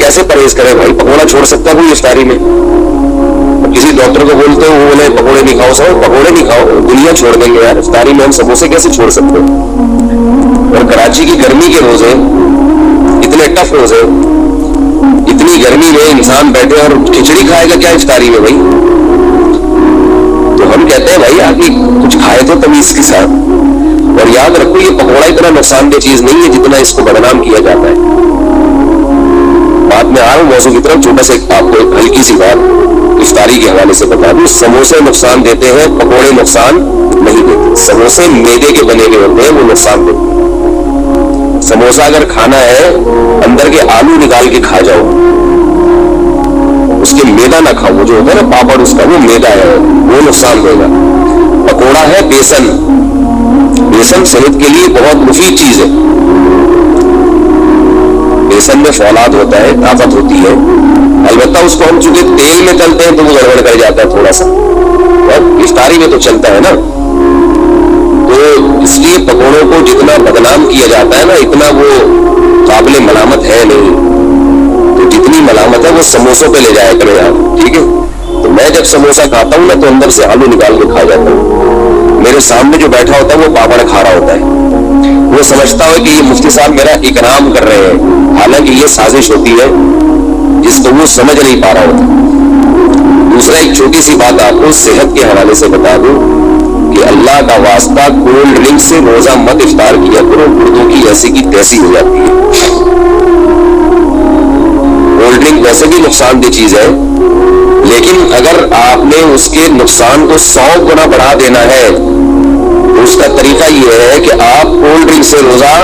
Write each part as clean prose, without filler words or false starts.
कैसे परहेज करे भाई? पकौड़ा छोड़ सकता है कोई इफ्तारी में? किसी डॉक्टर को बोलते हो वो बोले पकौड़े नहीं खाओ, सब पकौड़े नहीं खाओ, दुनिया छोड़ देंगे यार। इफ्तारी में हम समोसे कैसे छोड़ सकते हो? और कराची की गर्मी के रोजे, इतने टफ रोजे, इतनी गर्मी में इंसान बैठे और खिचड़ी खाएगा क्या इफ्तारी में भाई? तो हम कहते हैं भाई आदमी कुछ खाए तो तमीज के साथ। और याद रखो ये पकौड़ा इतना नुकसानदेह चीज नहीं है जितना इसको बदनाम किया जाता है। बात में आ रहा हूँ मौजू की तरफ। छोटा सा आपको एक हल्की सी बात इफ्तारी के हवाले से बता दूं। समोसे नुकसान देते हैं, पकौड़े नुकसान नहीं देते। समोसे मैदे के बने हुए होते हैं, वो नुकसान देते हैं। समोसा अगर खाना है अंदर के आलू निकाल के खा जाओ, उसके मैदा ना खाओ। वो जो होता है ना पापड़, उसका वो मैदा है, वो नुकसान देगा। पकौड़ा है बेसन, बेसन सेहत के लिए बहुत मुफीद चीज है। बेसन में फौलाद होता है, ताकत होती है। अलबत्ता उसको हम चूंकि तेल में तलते हैं तो वो गड़बड़ कर जाता है थोड़ा सा, और इफ्तारी में तो चलता है ना। तो इसलिए पकौड़ों को जितना बदनाम किया जाता है ना, इतना वो काबिल मलामत है नहीं। तो जितनी मलामत है वो समोसों पे ले जाया करें आप, ठीक है? तो मैं जब समोसा खाता हूँ ना तो अंदर से आलू निकाल के खा जाता हूँ। मेरे सामने जो बैठा होता है वो पापड़ खा रहा होता है। वो समझता है कि ये मुफ्ती साहब मेरा इकराम कर रहे हैं, हालांकि ये साजिश होती है जिसको वो समझ नहीं पा रहा होता। दूसरा एक छोटी सी बात आपको सेहत के हवाले से बता दूं कि अल्लाह का वास्ता कोल्ड ड्रिंक से रोजा मत इफ्तार किया करो, गुर्दों की ऐसी की तैसी हो जाती है। कोल्ड ड्रिंक वैसे भी नुकसानदेह चीज है, लेकिन अगर आपने उसके नुकसान को 100 गुना बढ़ा देना है तो उसका तरीका यह है कि आप कोल्ड ड्रिंक से रोजा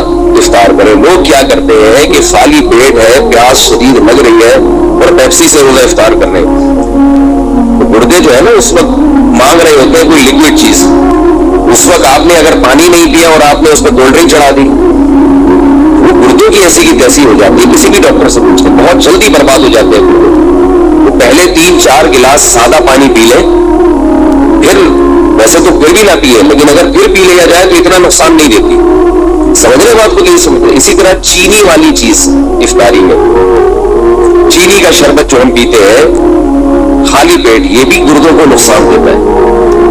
इफ्तार करें। लोग क्या करते हैं कि खाली पेट है, प्यास शदीद लग रही है और पेप्सी से रोजा इफ्तार कर रहे हैं। तो गुर्दे जो है ना उस वक्त मांग रहे होते हैं कोई लिक्विड चीज। उस वक्त आपने अगर पानी नहीं पिया और आपने उस पर कोल्ड ड्रिंक चढ़ा दी, वो गुर्दों की ऐसी की तैसी हो जाती है। किसी भी डॉक्टर से पूछते, बहुत जल्दी बर्बाद हो जाते हैं गुर्दे। तो पहले 3-4 गिलास सादा पानी पी ले, फिर वैसे तो फिर भी ना पिए, लेकिन अगर फिर पी लिया जाए तो इतना नुकसान नहीं देती। समझ रहे बात को? नहीं समझ रहे? इसी तरह चीनी वाली चीज इफ्तारी में, चीनी का शरबत जो हम पीते हैं खाली पेट, ये भी गुर्दों को नुकसान देता है।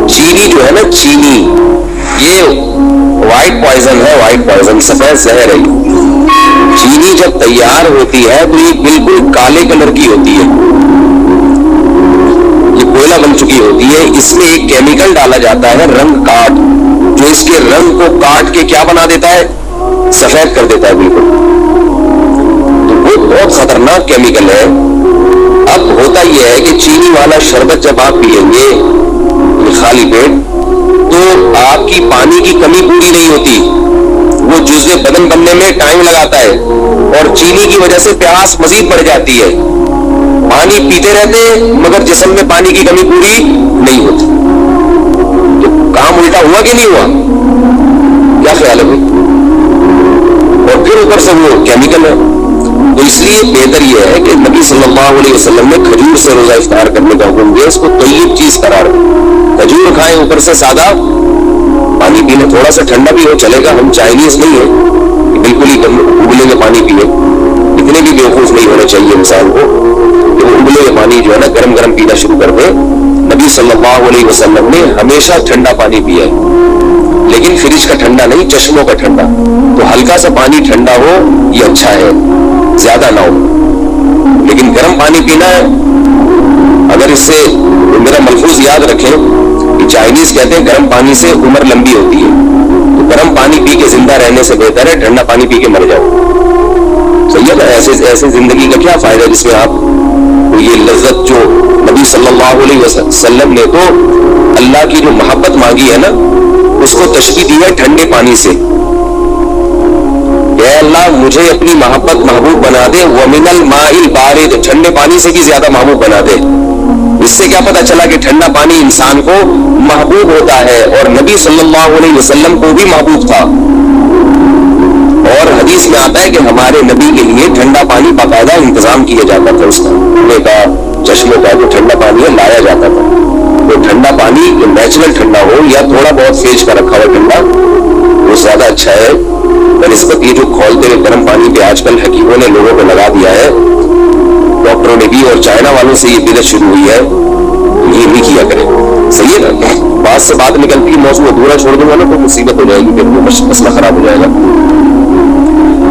चीनी जो है ना, चीनी ये व्हाइट पॉइजन है, व्हाइट पॉइजन, सफेद जहर है। चीनी जब तैयार होती है तो ये बिल्कुल काले कलर की होती है, ये कोयला बन चुकी होती है। इसमें एक केमिकल डाला जाता है रंग काट, जो इसके रंग को काट के क्या बना देता है? सफेद कर देता है बिल्कुल। तो वो बहुत खतरनाक केमिकल है। अब होता यह है कि चीनी वाला शरबत जब आप पिएंगे खाली पेट, तो आपकी पानी की कमी पूरी नहीं होती। वो जुज़्वे बदन बनने में टाइम लगाता है और चीनी की वजह से प्यास मजीद बढ़ जाती है। पानी पीते रहते मगर जिस्म में पानी की कमी पूरी नहीं होती। तो काम उल्टा हुआ कि नहीं हुआ? क्या ख्याल है भाई? और फिर ऊपर से वो केमिकल है। तो इसलिए बेहतर यह है कि नबी सल्लल्लाहु अलैहि वसल्लम ने खजूर से रोजा इफ्तार करने का हुक्म दिया। इसको तय्यब चीज करार दे, खजूर खाएं, ऊपर से सादा पानी पी लें। थोड़ा सा ठंडा भी हो चलेगा, हम चाइनीज नहीं है बिल्कुल ही उबले में पानी पिए। इतने भी बेवकूफ नहीं होना चाहिए इंसान को कि वो उबले में पानी जो है ना गरम गरम पीना शुरू कर दे। नबी सल्लल्लाहु अलैहि वसल्लम ने हमेशा ठंडा पानी पिया है, लेकिन फ्रिज का ठंडा नहीं, चश्मों का ठंडा। तो हल्का सा पानी ठंडा हो ये अच्छा है, ज्यादा ना हो, लेकिन गर्म पानी पीना है। अगर इससे मेरा मलफूज याद रखें कि चाइनीज कहते हैं गर्म पानी से उम्र लंबी होती है, तो गर्म पानी पी के जिंदा रहने से बेहतर है ठंडा पानी पी के मर जाओ। सही है ना? ऐसे जिंदगी का क्या फायदा जिसमें आप ये लज्जत जो नबी सल्लल्लाहु अलैहि वसल्लम ने तो अल्लाह की जो मोहब्बत मांगी है ना, उसको तशबीह दी है ठंडे पानी से। ऐ अल्लाह मुझे अपनी मोहब्बत महबूब बना दे, वमिनल माइल बारिद, ठंडे पानी से भी ज्यादा महबूब बना दे। इससे क्या पता चला कि ठंडा पानी इंसान को महबूब होता है, और नबी सल्लल्लाहु अलैहि वसल्लम को भी महबूब था। और हदीस में आता है कि हमारे नबी के लिए ठंडा पानी बाकायदा इंतजाम किया जाता था, उसका कुएं का, चश्मों का जो ठंडा पानी है लाया जाता था। तो ठंडा पानी पानी नेचुरल ठंडा हो या थोड़ा बहुत फ्रिज का रखा हुआ ठंडा, वो ज्यादा अच्छा है बनिस्बत ये जो खौलते हुए गर्म पानी पे आजकल हकीमों ने लोगों को लगा दिया है, डॉक्टरों ने भी, और चाइना वालों से ये बिदअत शुरू हुई है, ये नहीं किया करें। सही है ना? बात से बात निकलती है, मौसम अधूरा छोड़ दूंगा ना तो मुसीबत हो जाएगी, फिर वो मसला खराब हो जाएगा।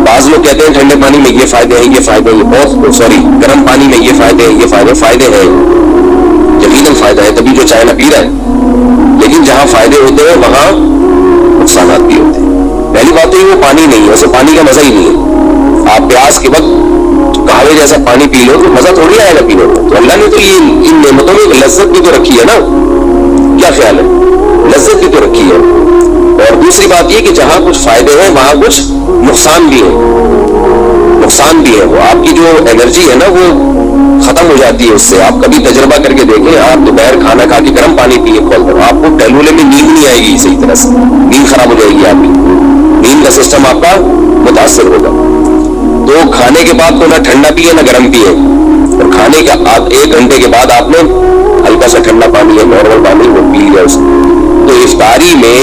बाज लोग कहते हैं ठंडे पानी में ये फायदे हैं, ये फायदे हैं, बहुत सॉरी गर्म पानी में ये फायदे हैं, ये फायदे हैं, यकीनन फायदा है, तभी जो चाइना पी रहा है। लेकिन जहाँ फायदे होते हैं वहां नुकसान भी होते हैं। पहली बात तो ये वो पानी नहीं है, उसे पानी का मजा ही नहीं है। आप प्यास के वक्त कहवे जैसा पानी पी लो तो मजा थोड़ी आएगा पीने में। तो अल्लाह ने तो ये इन नेमतों में लज्जत भी तो रखी है ना, क्या ख्याल है? लज्जत भी तो रखी है। और दूसरी बात ये कि जहां कुछ फायदे हैं वहां कुछ नुकसान भी है, नुकसान भी है। वो आपकी जो एनर्जी है ना वो खत्म हो जाती है उससे। आप कभी तजर्बा करके देखें, आप दोपहर खाना खा के गर्म पानी पिए खोल कर, आपको टहलूले में नींद नहीं आएगी सही तरह से, नींद खराब हो जाएगी आपकी, नींद का सिस्टम आपका मुतासर होगा। तो खाने के बाद तो ना ठंडा पिए ना गर्म पिए, और खाने के 1 घंटे के बाद आपने हल्का सा ठंडा पानी है, नॉर्मल पानी वो पी लिया उसको। तो इफ्तारी में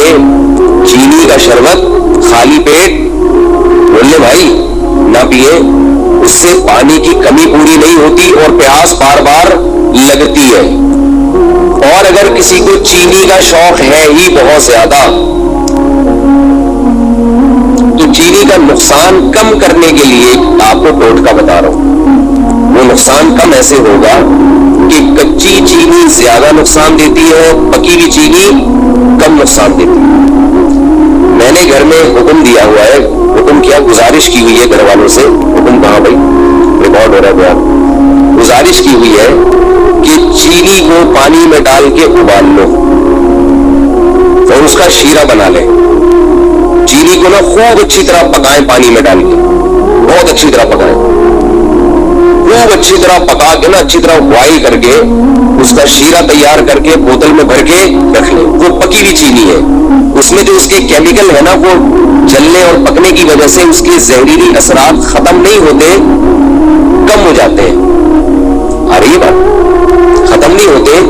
चीनी का शरबत खाली पेट बोले भाई ना पिए, उससे पानी की कमी पूरी नहीं होती और प्यास बार बार लगती है। और अगर किसी को चीनी का शौक है ही बहुत ज्यादा तो चीनी का नुकसान कम करने के लिए आपको टोटका बता रहा हूं। वो नुकसान कम ऐसे होगा कि कच्ची चीनी ज्यादा नुकसान देती है, पकी हुई चीनी कम नुकसान देती है। मैंने घर में हुक्म दिया हुआ है, हुक्म किया, गुजारिश की हुई है घर वालों से, हुक्म कहा भाई रिकॉर्ड हो रहा है, गुजारिश की हुई है कि चीनी को पानी में डाल के उबाल लो और उसका शीरा बना लें। चीनी को ना खूब अच्छी तरह पकाएं, पानी में डाल के बहुत अच्छी तरह पकाएं, खूब अच्छी तरह पका के ना अच्छी तरह बॉइल करके उसका शीरा तैयार करके बोतल में भर के रख लें। वो पकी हुई चीनी है, उसमें जो उसके केमिकल है ना वो जलने और पकने की वजह से उसके जहरीली असरात खत्म नहीं होते, कम हो जाते हैं। आ रही बात? खत्म नहीं होते,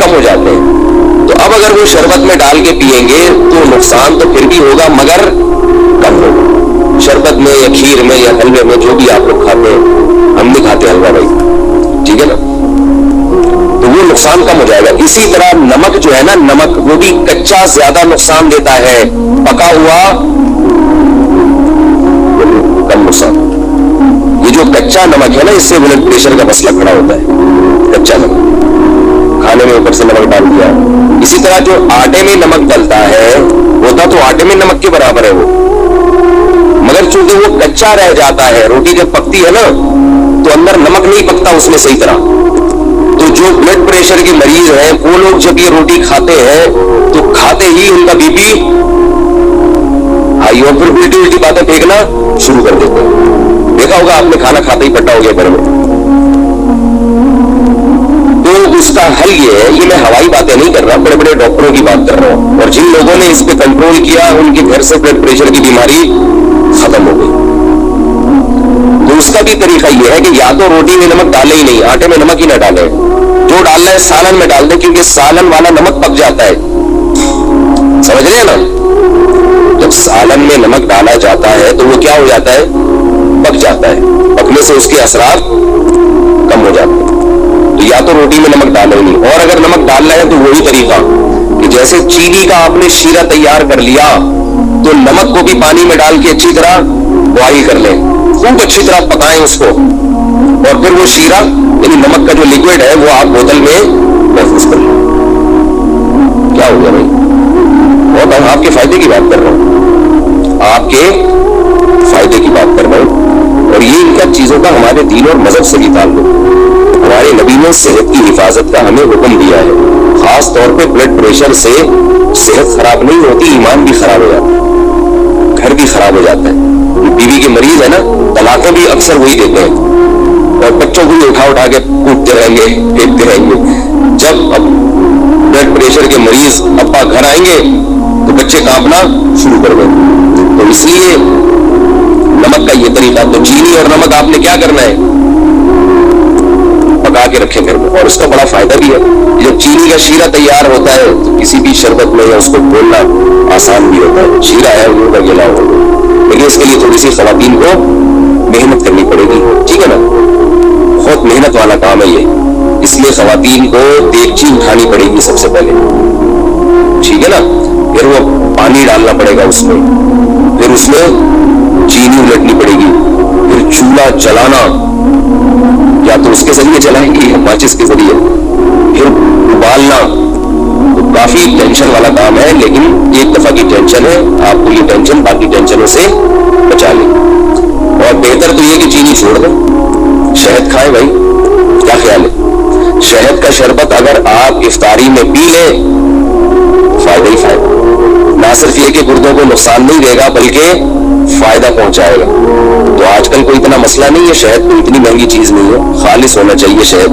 कम हो जाते हैं। तो अब अगर वो शरबत में डाल के पिएंगे तो नुकसान तो फिर भी होगा मगर कम होगा। शरबत में या खीर में या हलवे में, जो भी आप लोग खाते हैं, हम नहीं खाते हलवा भाई, ठीक है ना, तो वो नुकसान कम हो जाएगा। इसी तरह नमक जो है ना, नमक वो भी कच्चा ज्यादा नुकसान देता है, पका हुआ कम नुकसान। ये जो कच्चा नमक है ना, इससे ब्लड प्रेशर का मसला खड़ा होता है। कच्चा नमक खाने में ऊपर से नमक डाल दिया। इसी तरह जो आटे में नमक डलता है होता तो आटे में नमक के बराबर है वो, मगर चूंकि वो कच्चा रह जाता है, रोटी जब पकती है ना तो अंदर नमक नहीं पकता उसमें सही तरह। तो जो ब्लड प्रेशर के मरीज हैं वो लोग जब ये रोटी खाते हैं तो खाते ही उनका बीपी हाई और फिर उल्टी उल्टी बातें फेंकना शुरू कर देते हैं। देखा होगा आपने, खाना खाते ही पट्टा हो गया घर में। तो उसका हल ये है, ये मैं हवाई बातें नहीं कर रहा, बड़े बड़े डॉक्टरों की बात कर रहा हूं, और जिन लोगों ने इस पे कंट्रोल किया उनके घर से ब्लड प्रेशर की बीमारी खत्म हो गई। तो उसका भी तरीका ये है कि या तो रोटी में नमक डाले ही नहीं, आटे में नमक ही ना डाले, जो डालना है सालन में डाल दे, क्योंकि सालन वाला नमक पक जाता है, समझ रहे हैं ना। जब सालन में नमक डाला जाता है तो वो क्या हो जाता है, पक जाता है, पकने से उसके असरात कम हो जाते हैं। तो या तो रोटी में नमक डाले ही नहीं, और अगर नमक डालना है तो वही तरीका कि जैसे चीनी का आपने शीरा तैयार कर लिया तो नमक को भी पानी में डाल के अच्छी तरह बॉइल कर लें, खूब अच्छी तरह पकाएं उसको, और फिर वो शीरा यानी नमक का जो लिक्विड है वो आप बोतल में महफूज कर लें। क्या हो गया भाई? बहुत मैं आपके फायदे की बात कर रहा हूं, आपके फायदे की बात कर रहा हूं। और ये इनका चीजों का हमारे दीन और मजहब से भी ताल्लुक। हमारे नबी ने सेहत की हिफाजत का हमें हुक्म दिया है, खास तौर पे ब्लड प्रेशर से सेहत खराब नहीं होती, ईमान भी खराब हो जाता है, घर भी खराब हो जाता है। बीवी के मरीज है ना, तलाकों भी अक्सर वही देते हैं और बच्चों को भी उठा उठा के कूटते रहेंगे, फेंकते रहेंगे। जब अब ब्लड प्रेशर के मरीज अब्बा घर आएंगे तो बच्चे कांपना शुरू कर देंगे। तो इसलिए नमक का ये तरीका, तो चीनी और नमक आपने क्या करना है, پکا کے رکھیں گھر میں, اور اس کا بڑا فائدہ بھی ہے. جب چینی کا شیرہ تیار ہوتا ہے تو کسی بھی شربت میں یا اس کو گھولنا آسان بھی ہوتا ہے. شیرہ ہے وہ گلا ہوگا, لیکن اس کے لیے تھوڑی سی خواتین کو محنت کرنی پڑے گی, ٹھیک ہے نا, بہت محنت والا کام ہے یہ. اس لیے خواتین کو دیگچی اٹھانی پڑے گی سب سے پہلے, ٹھیک ہے نا, پھر وہ پانی ڈالنا پڑے گا اس میں, پھر اس میں چینی الٹنی پڑے گی, پھر چولہا جلانا یا تو اس کے ذریعے جلائیں گے یا ماچس کے ذریعے, پھر ابالنا. تو کافی ٹینشن والا کام ہے, لیکن ایک دفعہ کی ٹینشن ہے, آپ کو یہ ٹینشن باقی ٹینشنوں سے بچا لے. اور بہتر تو یہ کہ چینی چھوڑ دیں, شہد کھائیں بھائی, کیا خیال ہے؟ شہد کا شربت اگر آپ افطاری میں پی لیں فائدہ ہی فائدہ, نہ صرف یہ کہ گردوں کو نقصان نہیں دے گا بلکہ فائدہ پہنچائے گا. تو آج کل کوئی اتنا مسئلہ نہیں ہے, شہد کوئی اتنی مہنگی چیز نہیں ہے, خالص ہونا چاہیے شہد.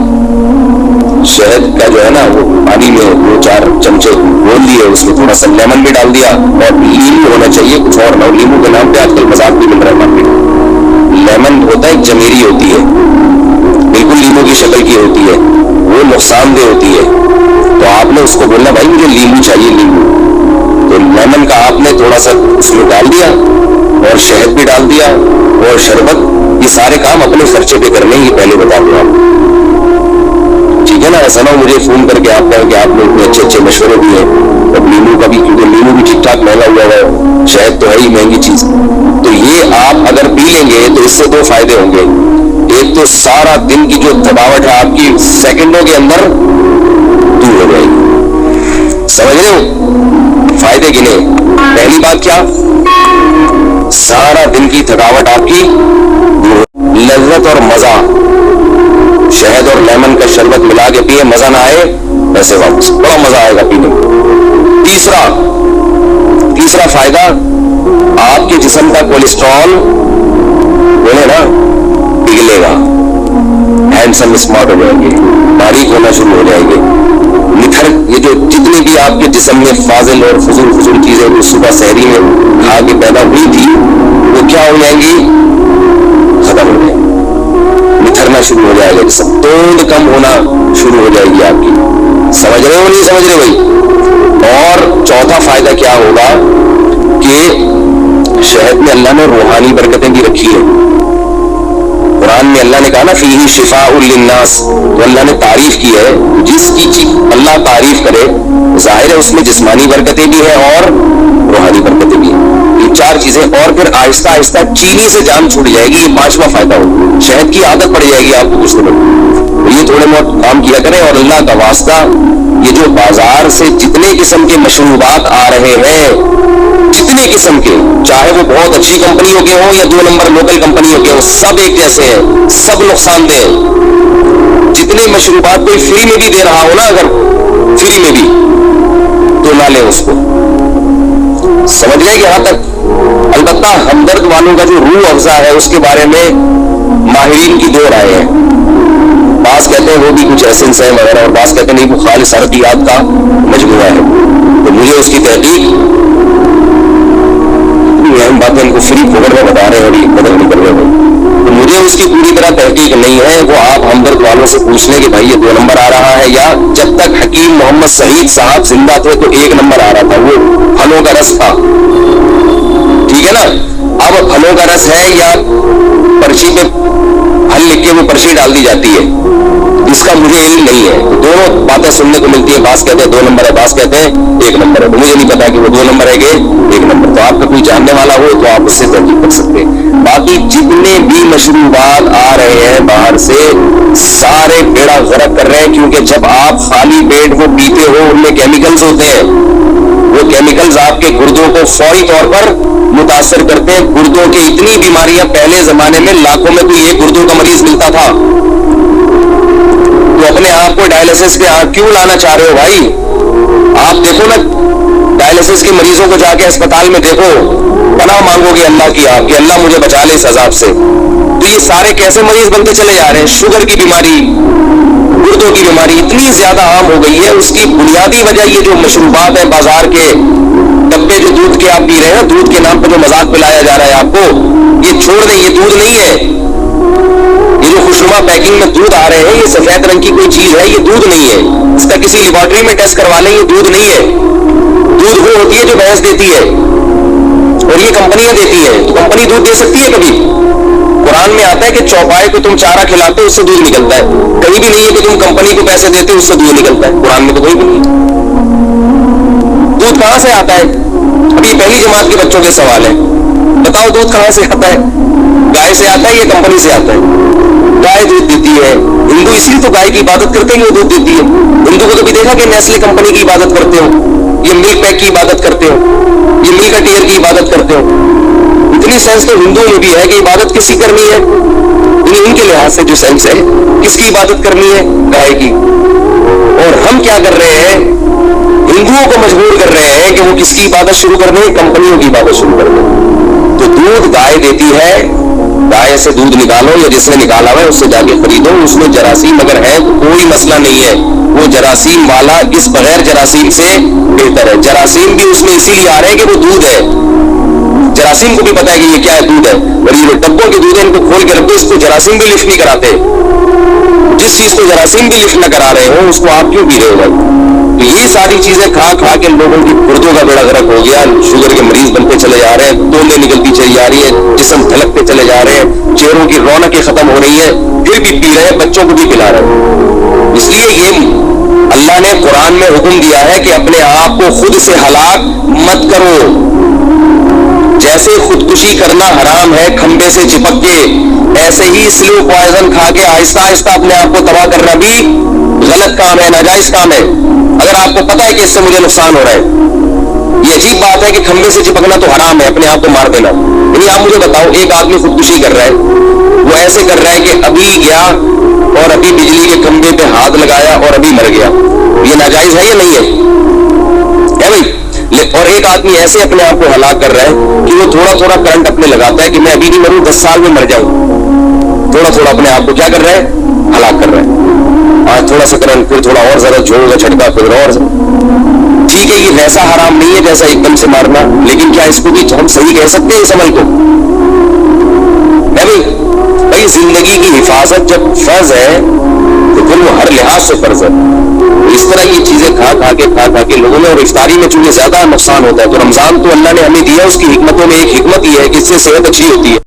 شہد کا جو ہے نا وہ پانی میں 2-4 چمچے گھول لیے, اس میں تھوڑا سا لیمن بھی ڈال دیا, اور لیمو ہونا چاہیے, کچھ اور نہ. لیمو کے نام پہ آج کل مذاق بھی مل رہا ہے مارکیٹ میں. لیمن ہوتا ہے جمیری ہوتی ہے, بالکل لیمو کی شکل کی ہوتی ہے, وہ نقصان دہ ہوتی ہے. تو آپ نے اس کو بولنا بھائی مجھے لیمو چاہیے, لیمو. تو لیمن کا آپ نے تھوڑا سا اس میں ڈال دیا, اور شہد بھی ڈال دیا, اور شربت. یہ سارے کام اپنے خرچے پہ کرنے, یہ پہلے بتا دوں آپ, ٹھیک ہے نا. ایسا نہ مجھے فون کر کے آپ کہیں کہ آپ نے اتنے اچھے اچھے مشورے دیے. اور لیمو کا بھی, کیونکہ لیمو بھی ٹھیک ٹھاک مہنگا ہوا ہے, شہد تو ہے ہی مہنگی چیز. تو یہ آپ اگر پی لیں گے تو اس سے 2 فائدے ہوں گے. ایک تو سارا دن کی جو تھکاوٹ ہے آپ کی سیکنڈوں کے اندر دور ہو جائے گی. سمجھ رہے ہو فائدے گنے؟ پہلی بات کیا, سارا دن کی تھکاوٹ آپ کی دور. لذت اور مزہ, شہد اور لیمن کا شربت ملا کے پیے, مزہ نہ آئے پیسے واپس, بڑا مزہ آئے گا پینے میں. تیسرا فائدہ, آپ کے جسم کا کولیسٹرول بولے نا پگھلے گا, ہینڈسم اسمارٹ ہو جائیں گے, باریک ہونا شروع ہو جائیں گے. یہ جو جتنی بھی آپ کے جسم میں فاضل اور فضول چیزیں جو صبح سحری میں کھا کے پیدا ہوئی تھی, وہ کیا ہو جائیں گی, ختم ہو جائیں گی, نکھرنا شروع ہو جائے گا جسم, توند کم ہونا شروع ہو جائے گی آپ کی. سمجھ رہے ہو نہیں سمجھ رہے بھائی؟ اور چوتھا فائدہ کیا ہوگا کہ شہد میں اللہ نے روحانی برکتیں بھی رکھی ہے. قرآن میں اللہ نے کہا نا فیہ شفاء للناس, تو اللہ نے تعریف کی ہے. جس کی اللہ تعریف کرے ظاہر ہے اس میں جسمانی برکتیں بھی ہیں اور روحانی برکتیں بھی ہیں. یہ 4 چیزیں. اور پھر آہستہ آہستہ چینی سے جان چھوٹ جائے گی, یہ 5واں فائدہ ہوگا. شہد کی عادت پڑ جائے گی آپ کو کچھ دنوں, یہ تھوڑے بہت کام کیا کریں. اور اللہ کا واسطہ, یہ جو بازار سے جتنے قسم کے مشروبات آ رہے ہیں, جتنے قسم کے, چاہے وہ بہت اچھی کمپنیوں کے ہوں یا 2 نمبر لوکل کمپنیوں کے ہوں, سب ایک جیسے ہیں, سب نقصان دہ ہیں. جتنے مشروبات کوئی فری میں بھی دے رہا ہو نا, اگر فری میں بھی, تو نہ لیں اس کو. سمجھ گئے کہ یہاں تک؟ البتہ ہمدرد والوں کا جو روح افزا ہے اس کے بارے میں ماہرین کی 2 رائے ہیں. بعض کہتے ہیں وہ بھی کچھ ایسنس ہے وغیرہ, اور بعض کہتے ہیں نہیں وہ خالص عرقیات کا مجموعہ ہے. تو مجھے اس کی تحقیق, اہم باتیں ان کو فری پکڑ میں بتا رہے ہیں اور یہ قدر نہیں کر رہے ہیں, تو مجھے اس کی پوری طرح تحقیق نہیں ہے. وہ آپ ہمدرد والوں سے پوچھ لیں کہ بھائی یہ 2 نمبر آ رہا ہے, یا جب تک حکیم محمد سعید صاحب زندہ تھے تو 1 نمبر آ رہا تھا, وہ پھلوں کا رس تھا, ٹھیک ہے نا. اب پھلوں کا رس ہے یا پرچی پہ پھل لکھ کے وہ پرچی ڈال دی جاتی ہے, جس کا مجھے علم نہیں ہے. دونوں باتیں سننے کو ملتی ہیں, بعض کہتے ہیں 2 نمبر ہے, بعض کہتے ہیں 1 نمبر ہے. تو مجھے نہیں پتا کہ وہ 2 نمبر ہے کہ 1 نمبر. تو آپ کا کوئی جاننے والا ہو تو آپ اس سے تحقیق کر سکتے ہیں. باقی جتنے بھی مشروبات آ رہے ہیں باہر سے, سارے بیڑا غرق کر رہے ہیں, کیونکہ جب آپ خالی پیٹ وہ پیتے ہو ان میں کیمیکلز ہوتے ہیں. وہ کیمیکلز آپ کے گردوں کو فوری طور پر متاثر کرتے ہیں. گردوں کی اتنی بیماریاں, پہلے زمانے میں لاکھوں میں کوئی 1 گردوں کا مریض ملتا تھا. تو اپنے آپ کو ڈائلسس پہ کیوں لانا چاہ رہے ہو بھائی؟ آپ دیکھو نا, ڈائلسس کے مریضوں کو جا کے اسپتال میں دیکھو, پناہ مانگو گے اللہ کی, آپ کہ اللہ مجھے بچا لے اس عذاب سے. تو یہ سارے کیسے مریض بنتے چلے جا رہے ہیں؟ شوگر کی بیماری, گردوں کی بیماری اتنی زیادہ عام ہو گئی ہے. اس کی بنیادی وجہ یہ جو مشروبات ہیں بازار کے ڈبے, جو دودھ کے آپ پی رہے ہیں, دودھ کے نام پہ جو مذاق پلایا جا رہا ہے آپ کو, یہ چھوڑ دیں, یہ دودھ نہیں ہے. یہ جو خوش نما پیکنگ میں دودھ آ رہے ہیں، یہ سفید رنگ کی کوئی چیز ہے، یہ دودھ نہیں ہے، اس کا کسی لیبارٹری میں ٹیسٹ کروا لیں، یہ دودھ نہیں ہے. دودھ وہ ہوتی ہے جو بھینس دیتی ہے، اور یہ کمپنیاں دیتی ہیں. تو کمپنی دودھ دے سکتی ہے کبھی؟ قرآن میں آتا ہے کہ چوپائے کو تم چارہ کھلاتے ہو اس سے دودھ نکلتا ہے. کہیں بھی نہیں ہے کہ تم کمپنی کو پیسے دیتے ہو اس سے دودھ نکلتا ہے، قرآن میں تو کوئی بھی نہیں. دودھ کہاں سے آتا ہے؟ ابھی پہلی جماعت کے بچوں کے سوال ہے، بتاؤ دودھ کہاں سے آتا ہے؟ گائے سے آتا ہے یا کمپنی سے آتا ہے؟ گائے دودھ دیتی ہے. ہندو اس لیے تو گائے کی عبادت کرتے ہیں کہ وہ دودھ دیتی ہے. ہندو کو کبھی دیکھا کہ نیسلے کمپنی کی عبادت کرتے ہو، یہ ملک پیک کی عبادت کرتے ہو، یہ ملک ٹیئر کی عبادت کرتے ہو؟ اتنی سینس تو ہندوؤں میں بھی ہے کہ عبادت کس کی کرنی ہے. ان کے لحاظ سے جو سینس ہے، کس کی عبادت کرنی ہے؟ گائے کی. اور ہم کیا کر رہے ہیں؟ ہندوؤں کو مجبور کر رہے ہیں کہ وہ کس کی عبادت شروع کر دیں؟ کمپنیوں کی عبادت شروع کر دیں. تو دودھ گائے دیتی ہے، گائے سے دودھ نکالو یا جس نے نکالا ہوا ہے اس سے جا کے خریدو. اس میں جراثیم اگر ہے تو کوئی مسئلہ نہیں ہے، وہ جراثیم والا اس بغیر جراثیم سے بہتر ہے. جراثیم بھی اس میں اسی لیے آ رہے ہیں کہ وہ دودھ ہے. جراثیم کو بھی پتا ہے کہ یہ کیا ہے، دودھ ہے. اور یہ ڈبوں کے دودھ ہے، ان کو کھول کے رکھو، اس کو جراثیم بھی لفٹ نہیں کراتے. جس چیز کو جراثیم بھی لفٹ نہ کرا رہے ہو اس کو آپ کیوں پی رہے ہو؟ تو یہ ساری چیزیں کھا کھا کے لوگوں کی گردوں کا بیڑا غرق ہو گیا. شوگر کے مریض بنتے چلے جا رہے ہیں، تولیں نکلتی چلی جا رہی ہے، جسم تھلکتے چلے جا رہے ہیں، چہروں کی رونقیں ختم ہو رہی ہے، پھر بھی پی رہے ہیں، بچوں کو بھی پلا رہے ہیں. اس لیے یہ اللہ نے قرآن میں حکم دیا ہے کہ اپنے آپ کو خود سے ہلاک مت کرو. جیسے خودکشی کرنا حرام ہے کھمبے سے چپک کے، ایسے ہی سلو پوائزن کھا کے آہستہ آہستہ اپنے آپ کو تباہ کرنا بھی غلط کام ہے، ناجائز کام ہے. اگر آپ کو پتا ہے کہ اس سے مجھے نقصان ہو رہا ہے، یہ عجیب بات ہے کہ کھمبے سے چپکنا تو حرام ہے، اپنے آپ کو مار دینا. یعنی آپ مجھے بتاؤ، ایک آدمی خودکشی کر رہا ہے، وہ ایسے کر رہا ہے کہ ابھی گیا اور ابھی بجلی کے کھمبے پہ ہاتھ لگایا اور ابھی مر گیا. یہ ناجائز ہے یا نہیں ہے بھائی؟ اور ایک آدمی ایسے اپنے آپ کو ہلاک کر رہا ہے کہ وہ تھوڑا تھوڑا کرنٹ اپنے لگاتا ہے کہ میں ابھی نہیں مروں، 10 سال میں مر جاؤں. تھوڑا تھوڑا اپنے آپ کو کیا کر رہا ہے؟ ہلاک کر رہا ہے. آج تھوڑا سا کرنٹ، پھر تھوڑا اور ذرا جھوڑ کا جھٹکا، پھر اور ٹھیک ہے. یہ ویسا حرام نہیں ہے جیسا ایک دم سے مارنا، لیکن کیا اس کو بھی ہم صحیح کہہ سکتے ہیں اس عمل کو؟ بھائی زندگی کی حفاظت جب فرض ہے تو پھر وہ ہر لحاظ سے فرض ہے. اس طرح کی چیزیں کھا کھا کے لوگوں میں، اور افطاری میں چونکہ زیادہ نقصان ہوتا ہے، تو رمضان تو اللہ نے ہمیں دیا، اس کی حکمتوں میں ایک حکمت یہ ہے کہ اس سے صحت اچھی ہوتی ہے.